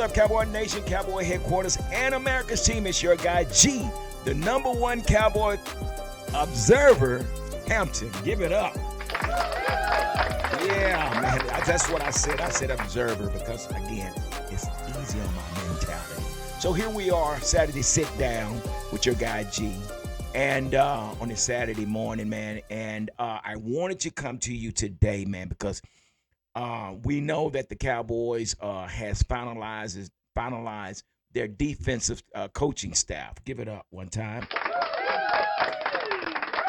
up, Cowboy Nation, Cowboy Headquarters, and America's team? It's your guy, G, the #1 Cowboy observer, Hampton. Give it up. Yeah, man, that's what I said. I said observer because, again, it's easy on my mentality. So here we are, Saturday sit down with your guy, G, and on a Saturday morning, man, and I wanted to come to you today, man, because we know that the Cowboys has finalized their defensive coaching staff. Give it up one time.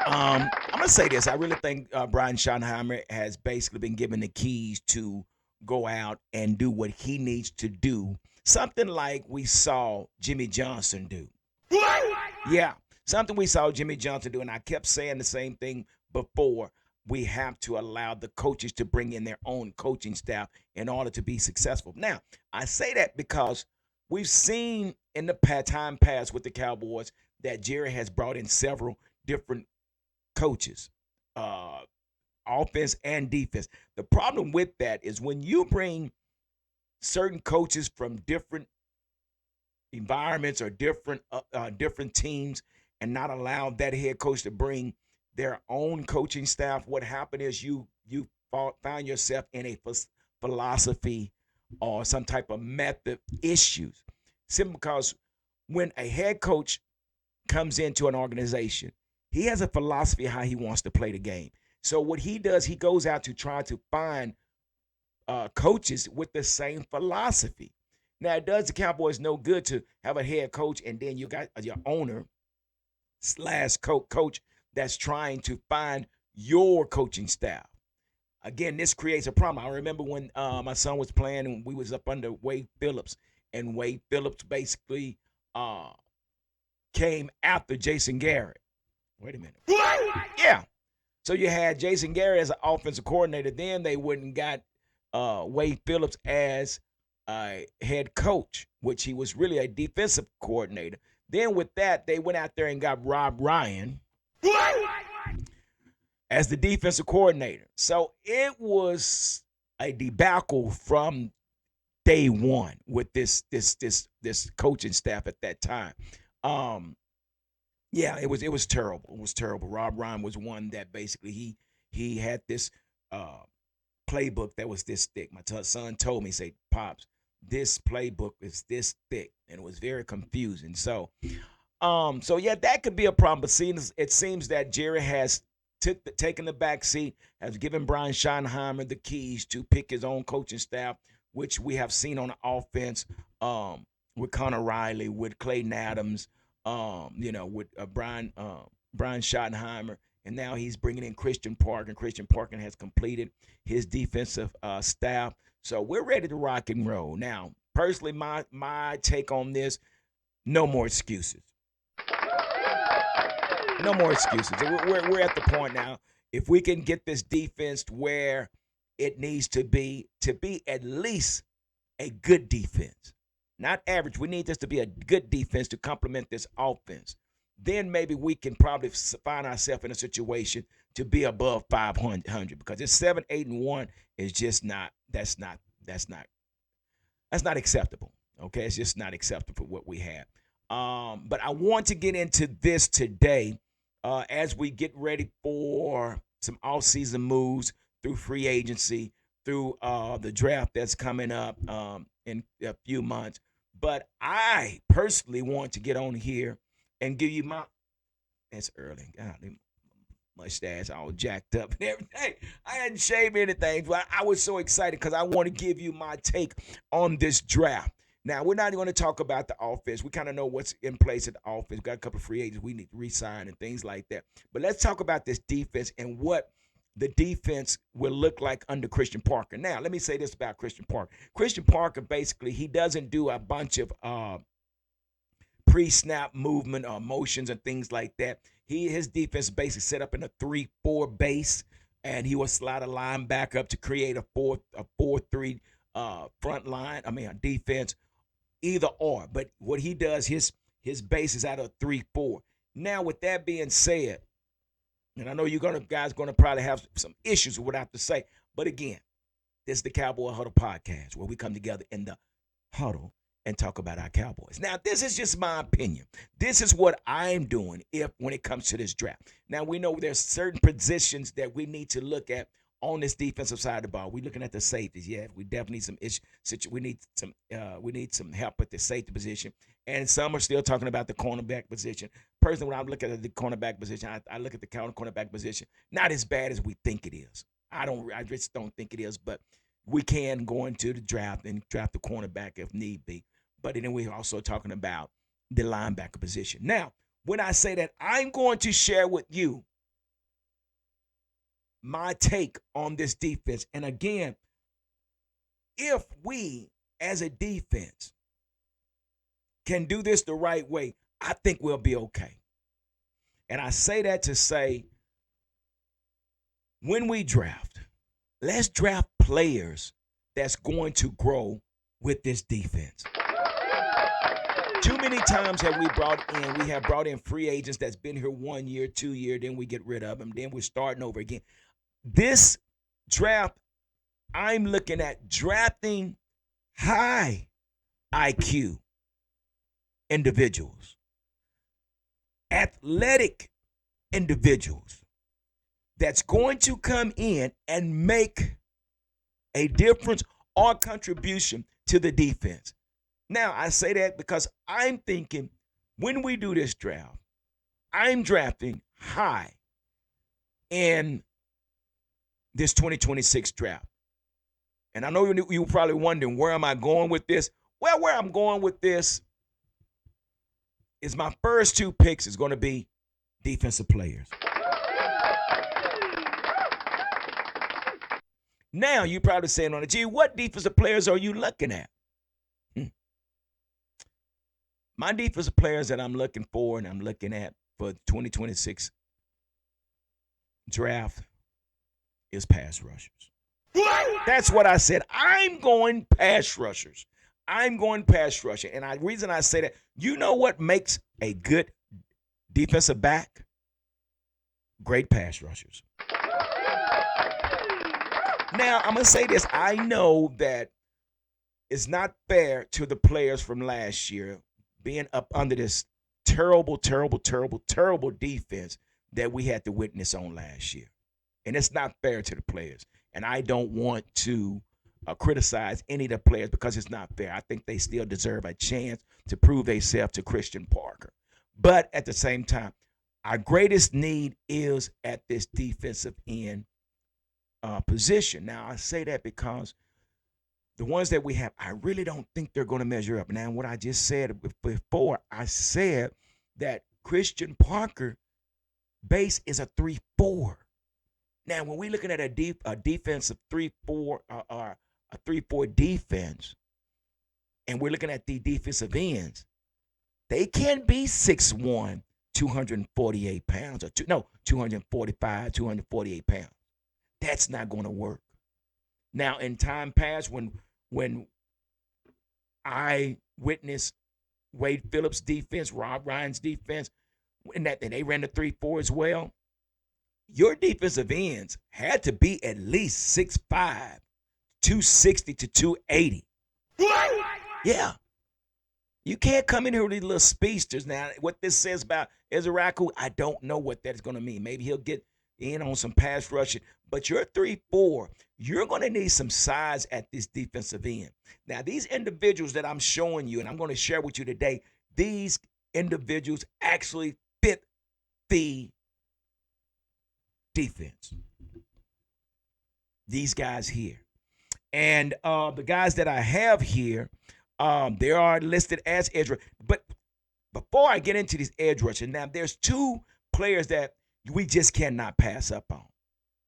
I'm going to say this. I really think Brian Schottenheimer has basically been given the keys to go out and do what he needs to do. Something like we saw Jimmy Johnson do. Yeah, something we saw Jimmy Johnson do. And I kept saying the same thing before. We have to allow the coaches to bring in their own coaching staff in order to be successful. Now, I say that because we've seen in the time past with the Cowboys that Jerry has brought in several different coaches, offense and defense. The problem with that is when you bring certain coaches from different environments or different teams and not allow that head coach to bring their own coaching staff, what happened is you find yourself in a philosophy or some type of method issues. Simply because when a head coach comes into an organization, he has a philosophy of how he wants to play the game. So what he does, he goes out to try to find coaches with the same philosophy. Now, it does the Cowboys no good to have a head coach and then you got your owner / coach that's trying to find your coaching staff. Again, this creates a problem. I remember when my son was playing and we was up under Wade Phillips, and Wade Phillips basically came after Jason Garrett. Wait a minute. Yeah. So you had Jason Garrett as an offensive coordinator. Then they went and got Wade Phillips as a head coach, which he was really a defensive coordinator. Then with that, they went out there and got Rob Ryan as the defensive coordinator. So it was a debacle from day one with this coaching staff at that time. Yeah, it was terrible. It was terrible. Rob Ryan was one that basically he had this playbook that was this thick. My son told me, say, Pops, this playbook is this thick, and it was very confusing. So yeah, that could be a problem. But it seems that Jerry has taken the back seat, has given Brian Schottenheimer the keys to pick his own coaching staff, which we have seen on the offense with Connor Riley, with Clayton Adams, with Brian Schottenheimer, and now he's bringing in Christian Park, and Christian Park has completed his defensive staff. So we're ready to rock and roll. Now, personally, my take on this, no more excuses. No more excuses. We're at the point now. If we can get this defense where it needs to be at least a good defense, not average. We need this to be a good defense to complement this offense. Then maybe we can probably find ourselves in a situation to be above 500 because it's 7-8-1 is just not. That's not acceptable. Okay, it's just not acceptable for what we have. But I want to get into this today as we get ready for some off-season moves through free agency, through the draft that's coming up in a few months. But I personally want to get on here and give you it's early. God, mustache all jacked up and everything. I hadn't shaved anything, but I was so excited because I want to give you my take on this draft. Now, we're not going to talk about the offense. We kind of know what's in place at the offense. We've got a couple of free agents we need to re-sign and things like that. But let's talk about this defense and what the defense will look like under Christian Parker. Now, let me say this about Christian Parker. Christian Parker, basically, he doesn't do a bunch of pre-snap movement or motions and things like that. His defense is basically set up in a 3-4 base, and he will slide a line back up to create a 4-3 front line. a defense, either or. But what he does, his base is out of 3-4. Now, with that being said, and I know guys gonna probably have some issues with what I have to say, but again, this is the Cowboy Huddle podcast where we come together in the huddle and talk about our Cowboys. Now, this is just my opinion. This is what I'm doing when it comes to this draft. Now, we know there's certain positions that we need to look at on this defensive side of the ball. We're looking at the safeties. Yeah, we definitely need some we need some help with the safety position. And some are still talking about the cornerback position. Personally, when I look at the cornerback position, I look at the cornerback position, not as bad as we think it is. I just don't think it is, but we can go into the draft and draft the cornerback if need be. But then we're also talking about the linebacker position. Now, when I say that, I'm going to share with you my take on this defense. And again, if we as a defense can do this the right way, I think we'll be okay. And I say that to say, when we draft, let's draft players that's going to grow with this defense. Too many times we have brought in free agents that's been here 1 year, 2 year, then we get rid of them, then we're starting over again. This draft, I'm looking at drafting high IQ individuals, athletic individuals that's going to come in and make a difference or contribution to the defense. Now, I say that because I'm thinking when we do this draft, I'm drafting high in this 2026 draft. And I know you're probably wondering, where am I going with this? Well, where I'm going with this is my first 2 picks is going to be defensive players. Now, you're probably saying on the G, what defensive players are you looking at? My defensive players that I'm looking for and I'm looking at for the 2026 draft is pass rushers. That's what I said. I'm going pass rushers. I'm going pass rusher. And the reason I say that, you know what makes a good defensive back? Great pass rushers. Now, I'm going to say this. I know that it's not fair to the players from last year being up under this terrible, terrible, terrible, terrible defense that we had to witness on last year. And it's not fair to the players. And I don't want to criticize any of the players because it's not fair. I think they still deserve a chance to prove themselves to Christian Parker. But at the same time, our greatest need is at this defensive end position. Now, I say that because the ones that we have, I really don't think they're going to measure up. Now, what I just said before, I said that Christian Parker base is a 3-4. Now, when we're looking at a defensive 3-4 or a 3-4 defense, and we're looking at the defensive ends, they can be 6'1", 248 pounds, or 245, 248 pounds. That's not going to work. Now, in time past, when I witnessed Wade Phillips' defense, Rob Ryan's defense, and they ran the 3-4 as well, your defensive ends had to be at least 6'5", 260 to 280. Yeah. You can't come in here with these little speedsters. Now, what this says about Ezraku, I don't know what that's going to mean. Maybe he'll get in on some pass rushing. But you're 3-4. You're going to need some size at this defensive end. Now, these individuals that I'm showing you and I'm going to share with you today, these individuals actually fit the defense. These guys here. And the guys that I have here, they are listed as edge rushers. But before I get into these edge rushers, now there's 2 players that we just cannot pass up on.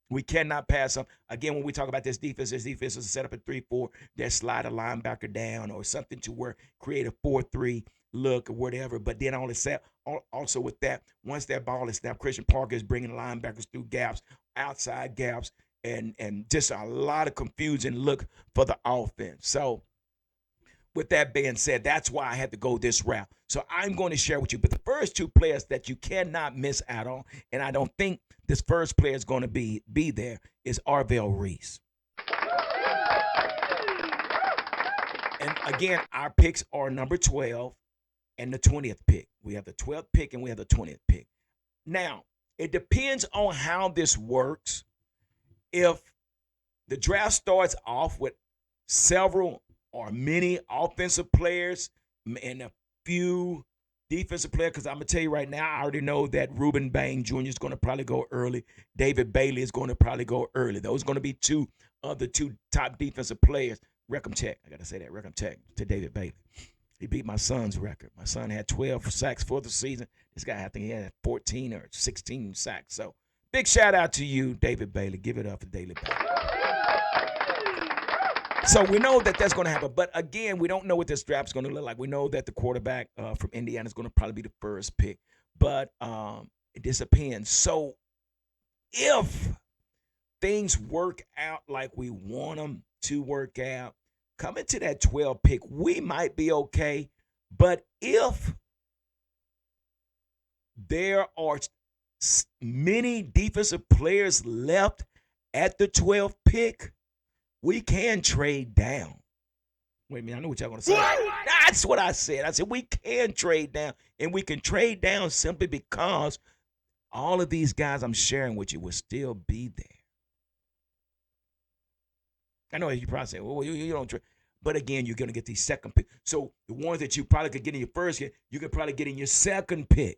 We cannot pass up. Again, when we talk about this defense is set up at 3-4, that slide a linebacker down or something to where create a 4-3 look or whatever. But then also with that, once that ball is snapped, Christian Parker is bringing linebackers through gaps, outside gaps, and just a lot of confusion look for the offense. So with that being said, that's why I had to go this route. So I'm going to share with you. But the first 2 players that you cannot miss out on, and I don't think this first player is going to be there, is Arvell Reese. And again, our picks are number 12 and the 20th pick. We have the 12th pick and we have the 20th pick. Now, it depends on how this works. If the draft starts off with several or many offensive players and a few defensive players, because I'm going to tell you right now, I already know that Reuben Bain Jr. is going to probably go early. David Bailey is going to probably go early. Those are going to be two of the two top defensive players. Reckham check. I got to say that. Reckham check to David Bailey. He beat my son's record. My son had 12 sacks for the season. This guy, I think he had 14 or 16 sacks. So big shout out to you, David Bailey. Give it up for David Bailey. So we know that that's going to happen. But again, we don't know what this draft is going to look like. We know that the quarterback from Indiana is going to probably be the first pick. But it just depends. So if things work out like we want them to work out, coming to that 12 pick, we might be okay. But if there are many defensive players left at the 12th pick, we can trade down. Wait a minute, I know what y'all going to say. That's what I said. I said we can trade down, and we can trade down simply because all of these guys I'm sharing with you will still be there. I know you probably say, well, you don't trade. But again, you're going to get these second pick. So the ones that you probably could get in your first pick, you could probably get in your second pick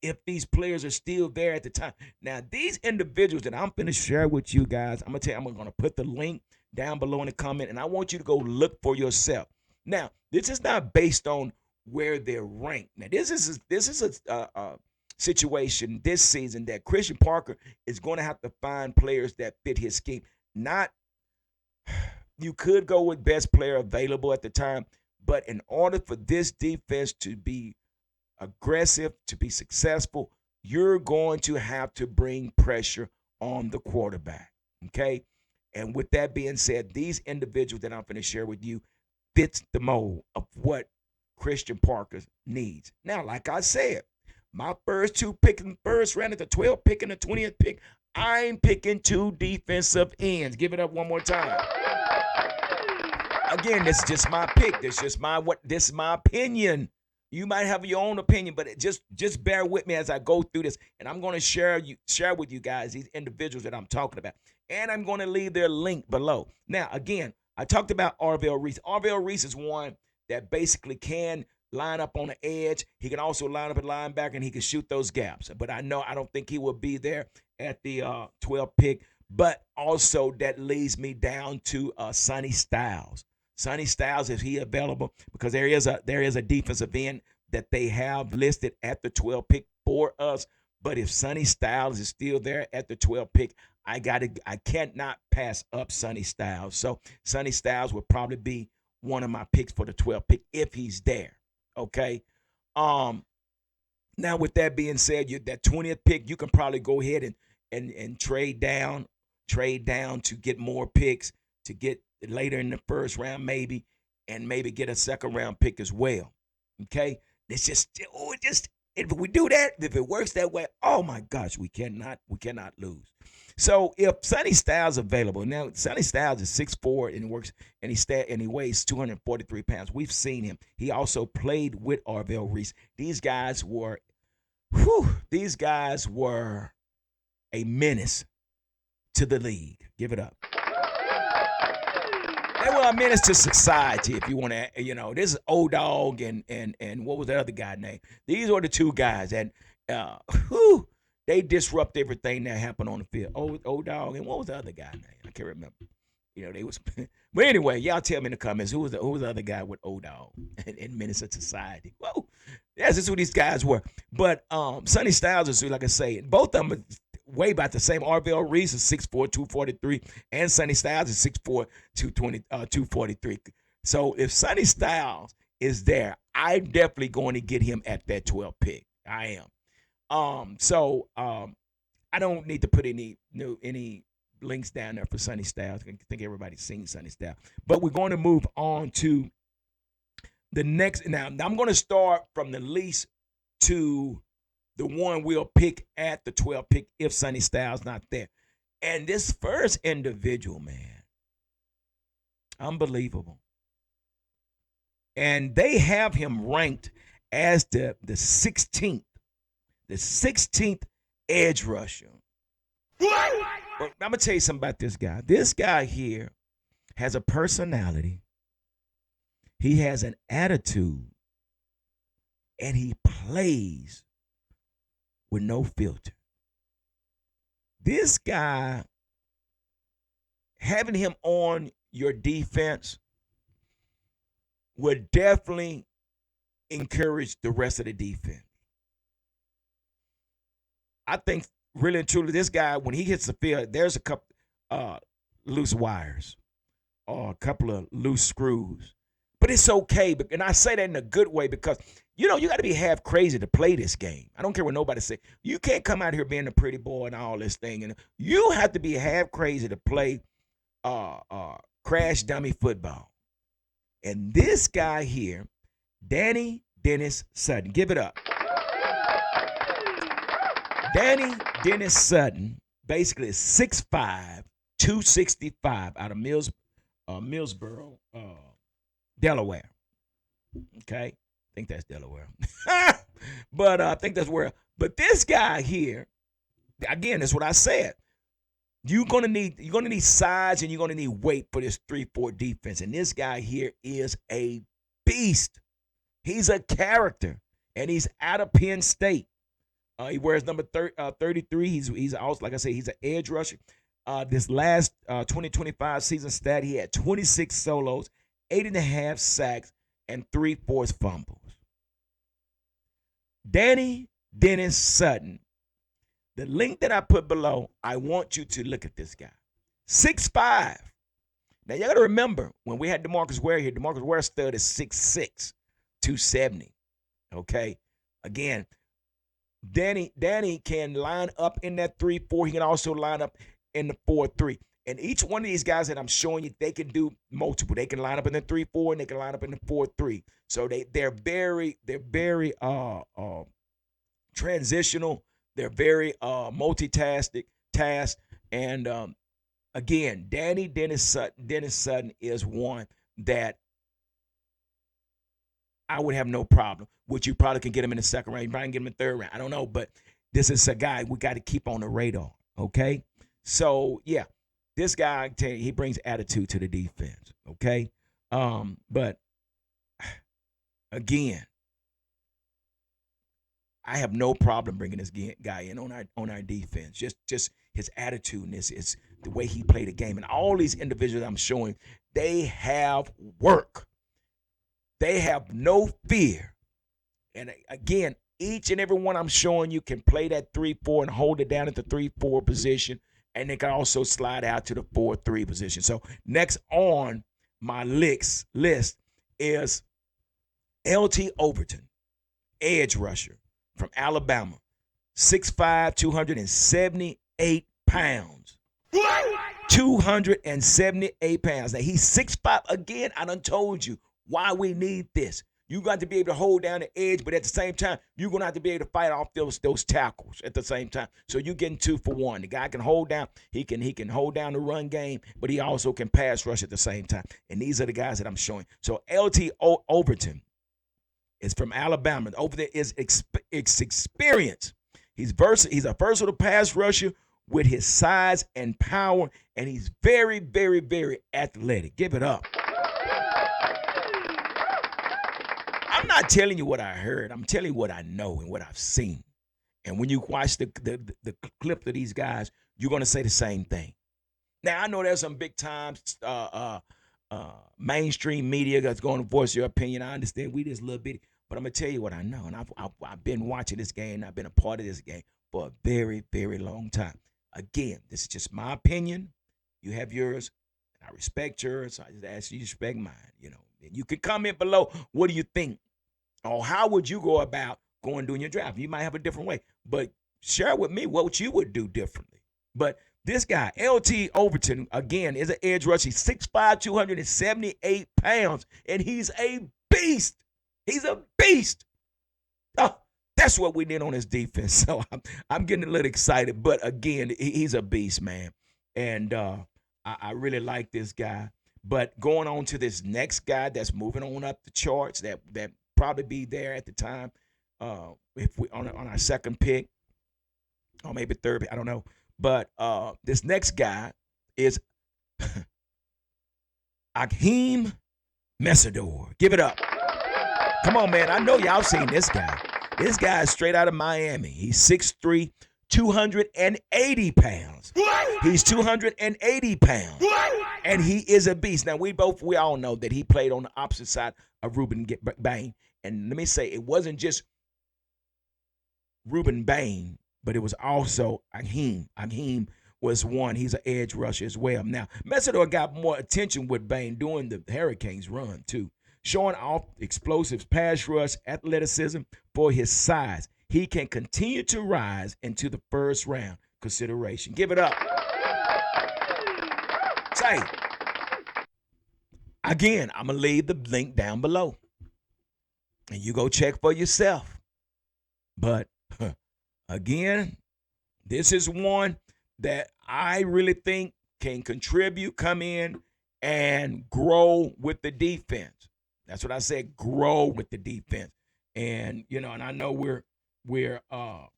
if these players are still there at the time. Now, these individuals that I'm going to share with you guys, I'm going to tell you, I'm going to put the link down below in the comment, and I want you to go look for yourself. Now, this is not based on where they're ranked. Now, this is a situation this season that Christian Parker is going to have to find players that fit his scheme. Not you could go with best player available at the time, but in order for this defense to be aggressive, to be successful, you're going to have to bring pressure on the quarterback, okay? And with that being said, these individuals that I'm going to share with you fits the mold of what Christian Parker needs. Now, like I said, my first two picks in the first round at the 12th pick and the 20th pick, I'm picking two defensive ends. Give it up one more time. Again, this is just my pick. This is my opinion. You might have your own opinion, but just bear with me as I go through this. And I'm going to share with you guys these individuals that I'm talking about. And I'm going to leave their link below. Now, again, I talked about Arvell Reese. Arvell Reese is one that basically can line up on the edge. He can also line up at linebacker, and he can shoot those gaps. But I don't think he will be there at the 12th pick. But also that leads me down to Sonny Styles. Sonny Styles, is he available? Because there is a defensive end that they have listed at the 12th pick for us. But if Sonny Styles is still there at the 12th pick, I cannot pass up Sonny Styles. So Sonny Styles would probably be one of my picks for the 12th pick if he's there. Okay. Now with that being said, that 20th pick, you can probably go ahead and trade down to get more picks, to get later in the first round maybe, and maybe get a second round pick as well. Okay? It's just if we do that, if it works that way, oh my gosh, we cannot lose. So if Sonny Styles available, now Sonny Styles is 6'4" and he weighs 243 pounds. We've seen him. He also played with Arvell Reese. These guys were a menace to the league. Give it up. They were a menace to society, if you want to, this is O-Dog and what was the other guy name? These are the two guys that, they disrupt everything that happened on the field. O-Dog, and what was the other guy name? I can't remember. They was. But anyway, y'all tell me in the comments who was the other guy with O-Dog and menace to society. Whoa, that's just who these guys were. But Sonny Styles is, like I say, both of them weigh about the same. Arvell Reese is 6'4", 243, and Sonny Styles is 6'4", 243. So if Sonny Styles is there, I'm definitely going to get him at that 12th pick. I am. I don't need to put any links down there for Sonny Styles. I think everybody's seen Sonny Styles. But we're going to move on to the next. Now I'm going to start from the least to the one we'll pick at the 12th pick if Sonny Styles not there. And this first individual, man, unbelievable. And they have him ranked as the 16th edge rusher. But I'm gonna tell you something about this guy. This guy here has a personality. He has an attitude, and he plays with no filter. This guy, having him on your defense would definitely encourage the rest of the defense. I think really and truly, this guy, when he hits the field, there's a couple loose wires or a couple of loose screws. But it's okay. And I say that in a good way because, you got to be half crazy to play this game. I don't care what nobody say. You can't come out here being a pretty boy and all this thing. And you have to be half crazy to play crash dummy football. And this guy here, Danny Dennis Sutton, give it up. Danny Dennis Sutton basically is 6'5", 265 out of Millsboro, Delaware. Okay? I think that's Delaware. But I think that's where. But this guy here, again, that's what I said. You're gonna need size and you're gonna need weight for this 3-4 defense. And this guy here is a beast. He's a character, and he's out of Penn State. He wears number 33. He's also, like I said, he's an edge rusher. This last 2025 season stat, he had 26 solos, 8.5 sacks, and 3 forced fumbles. Danny Dennis Sutton. The link that I put below, I want you to look at this guy. 6'5". Now, you got to remember, when we had DeMarcus Ware here, DeMarcus Ware stud is 6'6", 270. Okay? Again, Danny can line up in that 3-4. He can also line up in the 4-3. And each one of these guys that I'm showing you, they can do multiple. They can line up in the 3-4 and they can line up in the 4-3. So they're very transitional. They're very multitasking. And again, Dennis Sutton is one that I would have no problem. Which you probably can get him in the second round. You probably can get him in the third round. I don't know, but this is a guy we got to keep on the radar. Okay, so yeah, this guy, he brings attitude to the defense. Okay, but again, I have no problem bringing this guy in on our defense. Just his attitude and it's the way he played the game. And all these individuals I'm showing, they have work. They have no fear. And again, each and every one I'm showing you can play that 3-4 and hold it down at the 3-4 position. And they can also slide out to the 4-3 position. So next on my list is L.T. Overton, edge rusher from Alabama, 6'5", 278 pounds. 278 pounds. Now, he's 6'5". Again, I done told you why we need this. You got to be able to hold down the edge, but at the same time, you're going to have to be able to fight off those tackles at the same time. So you're getting 2 for 1. The guy can hold down. He can hold down the run game, but he also can pass rush at the same time. And these are the guys that I'm showing. So L.T. Overton is from Alabama. Over there is experience. He's a versatile pass rusher with his size and power, and he's very, very, very athletic. Give it up. I'm not telling you what I heard. I'm telling you what I know and what I've seen. And when you watch the clip of these guys, you're going to say the same thing. Now, I know there's some big time mainstream media that's going to voice your opinion. I understand we just a little bit, but I'm going to tell you what I know. And I've been watching this game. I've been a part of this game for a very, very long time. Again, this is just my opinion. You have yours, and I respect yours. So I just ask you to respect mine. And you can comment below. What do you think? Or how would you go about doing your draft? You might have a different way, but share with me what you would do differently. But this guy, L.T. Overton, again, is an edge rusher. He's 6'5", 278 pounds, and he's a beast. He's a beast. Oh, that's what we did on his defense. So I'm getting a little excited. But again, he's a beast, man. And I really like this guy. But going on to this next guy that's moving on up the charts, that probably be there at the time, if we on our second pick or maybe third pick, I don't know. But this next guy is Akeem Mesidor. Give it up. Come on, man. I know y'all seen this guy. This guy is straight out of Miami. He's 6'3", 280 pounds. He's 280 pounds. And he is a beast. Now, we all know that he played on the opposite side of Ruben Bain. And let me say, it wasn't just Ruben Bain, but it was also Akeem. Akeem was one. He's an edge rusher as well. Now, Mesidor got more attention with Bain during the Hurricanes run, too, showing off explosive pass rush athleticism for his size. He can continue to rise into the first round consideration. Give it up. Say, again, I'm going to leave the link down below. And you go check for yourself. But, again, this is one that I really think can contribute, come in, and grow with the defense. That's what I said, grow with the defense. And, and I know we're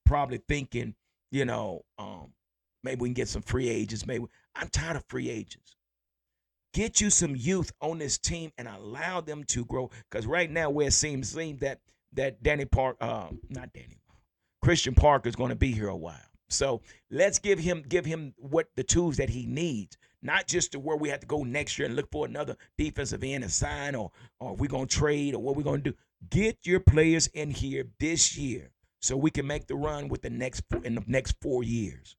probably thinking, maybe we can get some free agents. I'm tired of free agents. Get you some youth on this team and allow them to grow. Because right now, where it seems that Christian Parker is going to be here a while. So let's give him what the tools that he needs, not just to where we have to go next year and look for another defensive end and sign, or we're going to trade, or what we're going to do. Get your players in here this year so we can make the run in the next 4 years.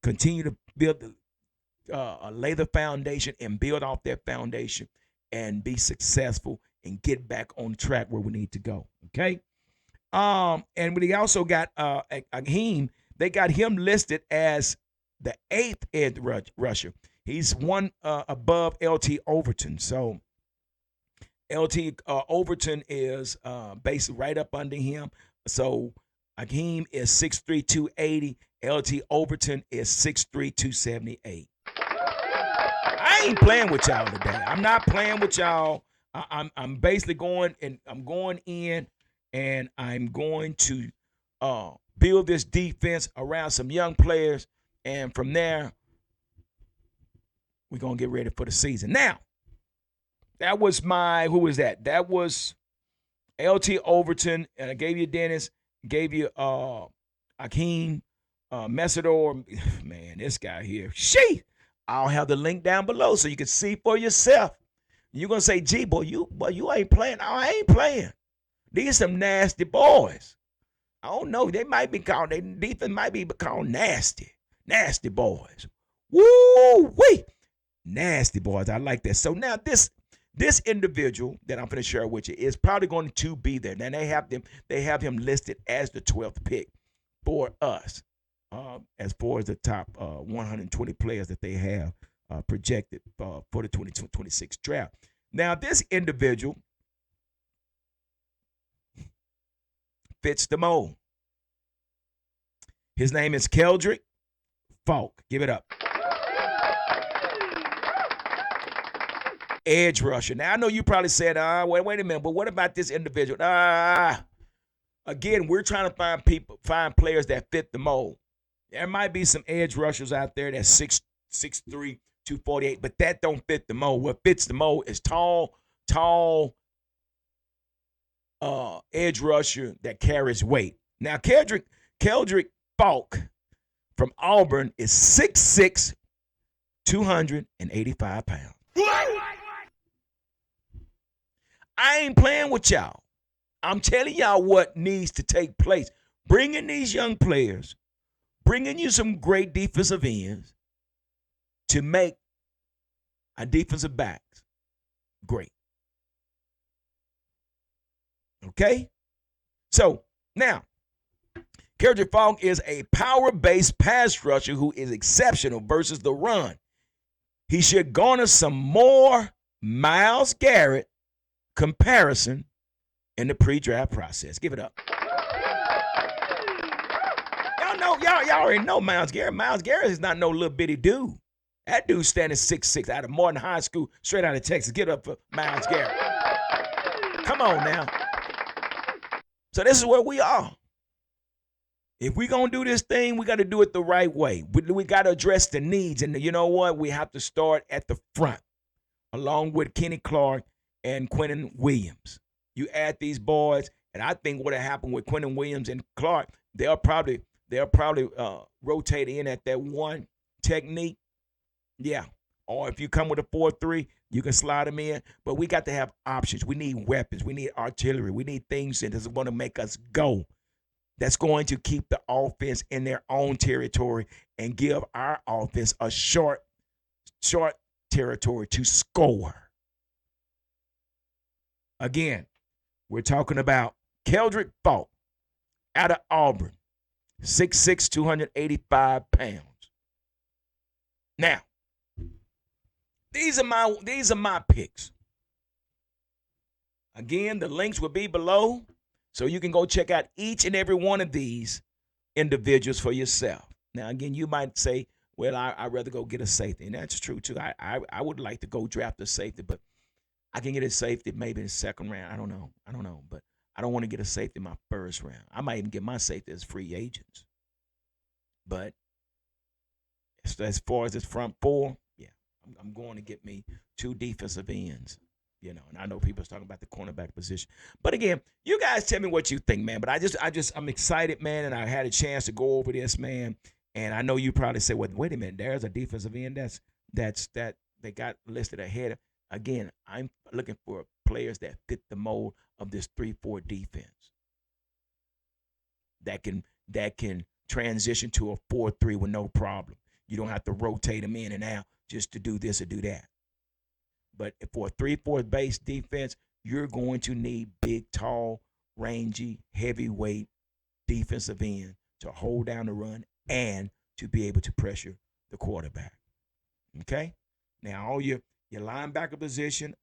Continue to build lay the foundation and build off that foundation and be successful and get back on track where we need to go. Okay. And we also got Akeem. They got him listed as the 8th edge rusher. He's one above LT Overton. So LT Overton is basically right up under him. So Akeem is 6'3", 280. LT Overton is 6'3", 278. I ain't playing with y'all today. I'm not playing with y'all. I'm basically going in, and I'm going to build this defense around some young players, and from there, we're going to get ready for the season. Now, that was who was that? That was LT Overton, and I gave you Dennis, gave you Akeem Mesidor. Man, this guy here. I'll have the link down below so you can see for yourself. You're going to say, gee, boy, you ain't playing. No, I ain't playing. These are some nasty boys. I don't know. They defense might be called nasty. Nasty boys. Woo-wee. Nasty boys. I like that. So now this individual that I'm going to share with you is probably going to be there. Now they have him listed as the 12th pick for us, as far as the top 120 players that they have projected for the 2026 draft. Now this individual fits the mold. His name is Keldrick Falk. Give it up. Edge rusher. Now, I know you probably said, wait a minute, but what about this individual? Again, we're trying to find players that fit the mold. There might be some edge rushers out there that's 6'3", 248, but that don't fit the mold. What fits the mold is tall edge rusher that carries weight. Now, Keldrick Falk from Auburn is 6'6", 285 pounds. I ain't playing with y'all. I'm telling y'all what needs to take place. Bringing these young players, bringing you some great defensive ends to make our defensive backs great. Okay? So, now, Keldrick Falk is a power-based pass rusher who is exceptional versus the run. He should garner some more Myles Garrett comparison in the pre-draft process. Give it up. Y'all already know Myles Garrett. Myles Garrett is not no little bitty dude. That dude standing 6'6" out of Martin High School, straight out of Texas. Get up for Myles Garrett. Come on now. So this is where we are. If we're going to do this thing, we got to do it the right way. We got to address the needs. And you know what? We have to start at the front, along with Kenny Clark and Quentin Williams. You add these boys, and I think what will happen with Quentin Williams and Clark, they'll probably rotate in at that one technique. Yeah. Or if you come with a 4-3, you can slide them in. But we got to have options. We need weapons. We need artillery. We need things that's going to make us go. That's going to keep the offense in their own territory and give our offense a short territory to score. Again, we're talking about Keldrick Faulk out of Auburn, 6'6", 285 pounds. Now, these are my picks. Again, the links will be below, so you can go check out each and every one of these individuals for yourself. Now, again, you might say, well, I'd rather go get a safety, and that's true, too. I would like to go draft a safety, but I can get a safety maybe in the second round. I don't know, but I don't want to get a safety in my first round. I might even get my safety as free agents. But as far as this front four, yeah, I'm going to get me 2 defensive ends. And I know people's talking about the cornerback position. But again, you guys tell me what you think, man. But I'm excited, man, and I had a chance to go over this, man. And I know you probably say, well, wait a minute, there's a defensive end that they got listed ahead. Again, I'm looking for players that fit the mold of this 3-4 defense. That can transition to a 4-3 with no problem. You don't have to rotate them in and out just to do this or do that. But for a 3-4 base defense, you're going to need big, tall, rangy, heavyweight defensive end to hold down the run and to be able to pressure the quarterback. Okay? Now, all your linebacker position,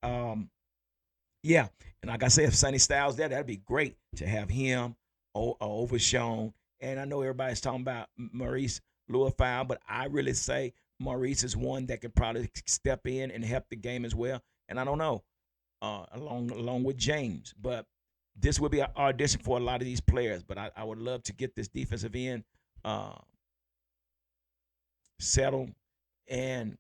yeah. And like I said, if Sonny Styles there, that'd be great to have him over Sean. And I know everybody's talking about Maurice Luafau, but I really say Maurice is one that could probably step in and help the game as well. And I don't know, along with James. But this will be an audition for a lot of these players. But I would love to get this defensive end settled and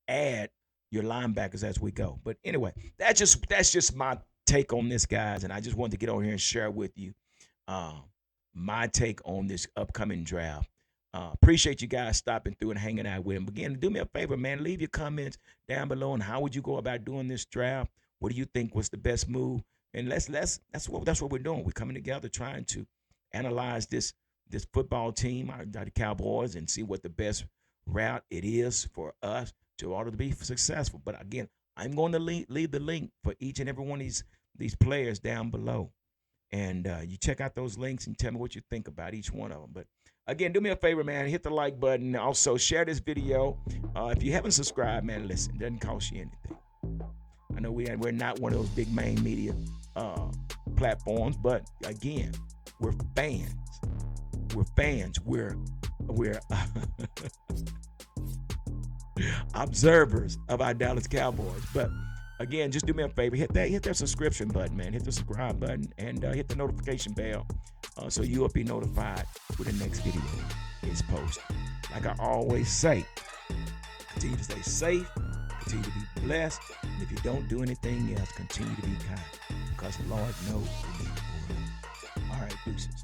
add your linebackers as we go. But anyway, that's just my take on this, guys. And I just wanted to get over here and share with you my take on this upcoming draft. Appreciate you guys stopping through and hanging out with him. Again, do me a favor, man. Leave your comments down below on how would you go about doing this draft. What do you think was the best move? And that's what we're doing. We're coming together trying to analyze this football team, the Cowboys, and see what the best route it is for us to order to be successful. But again, I'm going to leave the link for each and every one of these players down below. And you check out those links and tell me what you think about each one of them. But again, do me a favor, man. Hit the like button. Also, share this video. If you haven't subscribed, man, listen. It doesn't cost you anything. I know we're not one of those big main media platforms, but again, we're fans. We're fans. We're observers of our Dallas Cowboys. But again, just do me a favor. Hit that subscription button, man. Hit the subscribe button and hit the notification bell so you'll be notified when the next video is posted. Like I always say, continue to stay safe, continue to be blessed, and if you don't do anything else, continue to be kind because the Lord knows we need more. All right, deuces.